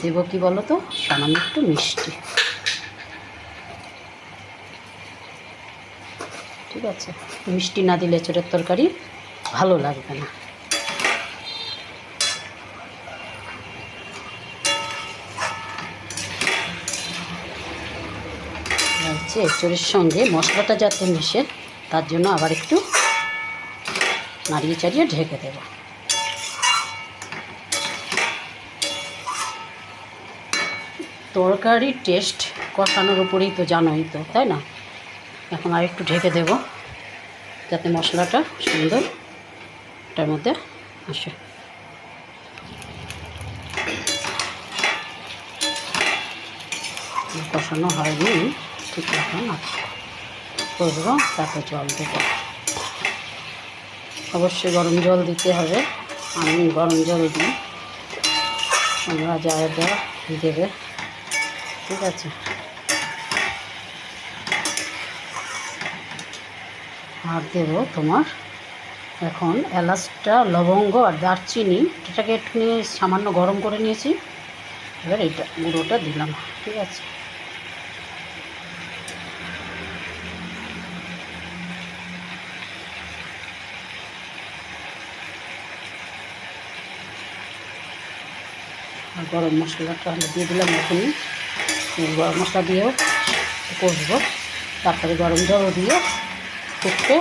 দেবো কি বলো তো, সামান্য একটু মিষ্টি। ঠিক আছে, মিষ্টি না দিলে এঁচোড়ের তরকারি ভালো লাগবে না। এঁচোড়ের সঙ্গে মশলাটা যাতে মিশে তার জন্য আবার একটু নাড়িয়ে চাড়িয়ে ঢেকে দেব। তরকারির টেস্ট কষানোর উপরেই তো, জানোই তো, তাই না? এখন আর একটু ঢেকে দেব যাতে মশলাটা সুন্দর এটার মধ্যে আসে। কষানো হয়নি ঠিক এখন করবো, তারপর জল দেবো। অবশ্যই গরম জল দিতে হবে, আমি গরম জল দিই, তোমরা যা যা দেবে। ঠিক আছে, আর দেবো তোমার এখন এলাচটা, লবঙ্গ আর দারচিনি, এটাকে একটু সামান্য গরম করে নিয়েছি। এবার এইটা গুঁড়োটা দিলাম। ঠিক আছে, আর গরম মশলাটা আমি দিয়ে দিলাম এখনই। গরম মশলা দিয়েও কষবো, তারপরে গরম জলও দিয়ে ফুটতে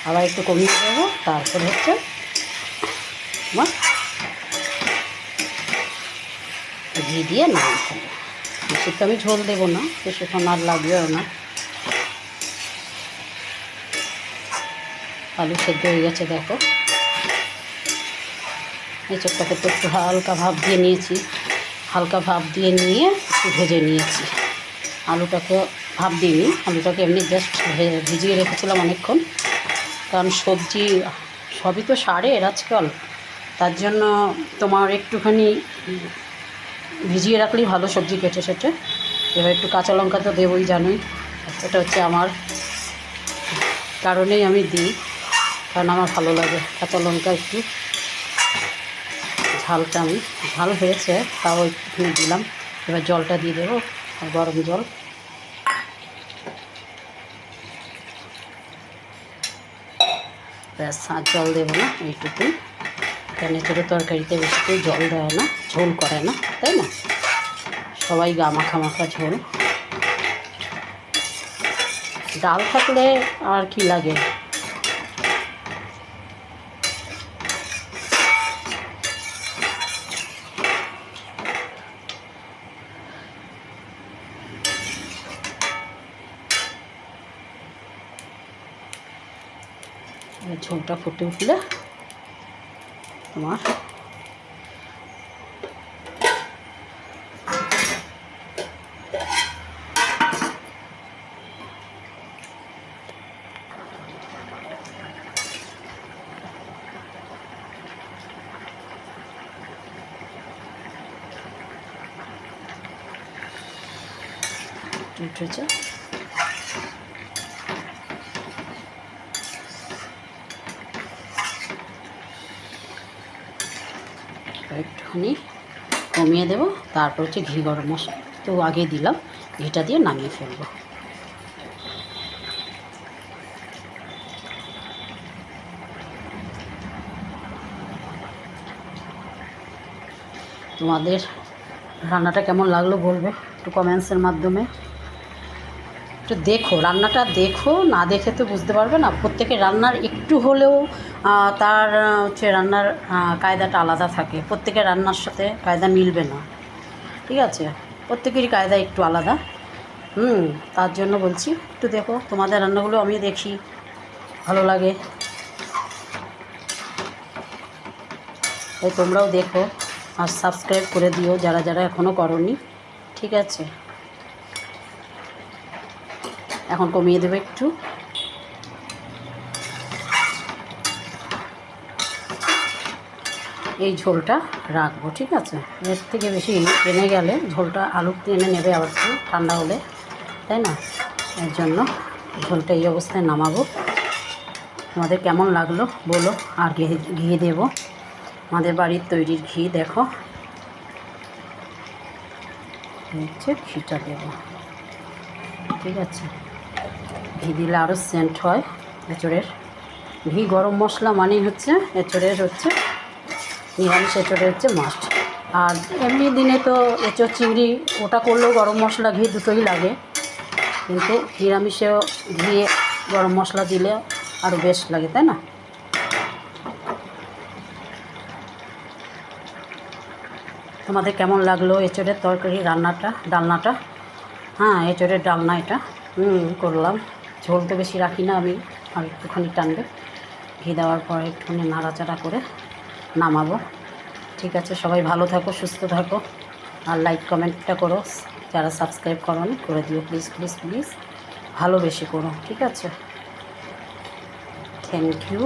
আবার একটু কমিয়ে দেবো। তারপর হচ্ছে আমার ঘি দিয়ে নামিয়ে ফেলবো। বেশি তো আমি ঝোল দেবো না, বেশিক্ষণ আর লাগবেও না। আলু সেদ্ধ হয়ে গেছে দেখো। এঁচোড়টাকে তো একটু হালকা ভাপ দিয়ে নিয়েছি, হালকা ভাপ দিয়ে নিয়ে একটু ভেজে নিয়েছি। আলুটাকে ভাপ দিইনি, আলুটাকে এমনি জাস্ট ভিজিয়ে রেখেছিলাম অনেকক্ষণ, কারণ সবজি সবই তো সারের আজকাল, তার জন্য তোমার একটুখানি ভিজিয়ে রাখলেই ভালো সবজি কেটে সেটে। এবার একটু কাঁচা লঙ্কা তো দেবই, জানোই, এটা হচ্ছে আমার কারণেই আমি দিই, কারণ আমার ভালো লাগে কাঁচা লঙ্কা একটু ঝালটা, আমি ঝাল হয়েছে তাও একটুখানি দিলাম। এবার জলটা দিয়ে দেবো, গরম জল। ব্যাস, আর জল দেবো না, এইটুকুই। কেন এঁচোড়ের তরকারিতে বেশি কেউ জল দেয় না, ঝোল করে না, তাই না? সবাই গা মাখা মাখা ঝোল। ডাল থাকলে আর কি লাগে। ঝোলটা ফুটে উঠলে তোমার উঠেছে। একটুখানি কমিয়ে দেবো, তারপর হচ্ছে ঘি, গরম মশলা তো আগে দিলাম, ঘিটা দিয়ে নামিয়ে ফেলবো। তোমাদের রান্নাটা কেমন লাগলো বলবে একটু কমেন্টসের মাধ্যমে। একটু দেখো, রান্নাটা দেখো, না দেখে তো বুঝতে পারবে না। প্রত্যেকের রান্নার একটু হলেও তার হচ্ছে রান্নার কায়দাটা আলাদা থাকে, প্রত্যেকের রান্নার সাথে কায়দা মিলবে না। ঠিক আছে, প্রত্যেকেরই কায়দা একটু আলাদা। তার জন্য বলছি একটু দেখো, তোমাদের রান্নাগুলো আমি দেখি, ভালো লাগে, তাই তোমরাও দেখো আর সাবস্ক্রাইব করে দিও যারা যারা এখনও করোনি। ঠিক আছে, এখন কমিয়ে দেবে একটু। এই ঝোলটা রাখবো। ঠিক আছে, এর থেকে বেশি টেনে গেলে ঝোলটা আলু টেনে নেবে আবার একটু ঠান্ডা হলে, তাই না? এর জন্য ঝোলটা এই অবস্থায় নামাবো। তোমাদের কেমন লাগলো বলো। আর ঘি দেবো, আমাদের বাড়ির তৈরির ঘি দেখো, হচ্ছে ঘিটা দেব, ঠিক আছে। ঘি দিলে আরও সেন্ট হয় এঁচোড়ের। ঘি গরম মশলা মানেই হচ্ছে এঁচোড়ের হচ্ছে নিরামিষ এঁচোড়ের হচ্ছে মাস্ট। আর এমনি দিনে তো এঁচোড় চিংড়ি ওটা করলেও গরম মশলা ঘি দুটোই লাগে, কিন্তু নিরামিষেও ঘি গরম মশলা দিলে আরও বেশ লাগে, তাই না? তোমাদের কেমন লাগলো এঁচোড়ের তরকারি ডালনাটা? হ্যাঁ, এঁচোড়ের ডালনা এটা করলাম। ঝোল তো বেশি রাখি না আমি, আর একটুখানি টানবে। ঘি দেওয়ার পর একটুখানি নাড়াচাড়া করে নামাবো। ঠিক আছে, সবাই ভালো থাকো, সুস্থ থাকো, আর লাইক কমেন্টটা করো। যারা সাবস্ক্রাইব করোনি করে দিও প্লিজ প্লিজ প্লিজ, ভালোবেসে করো, ঠিক আছে। Thank you.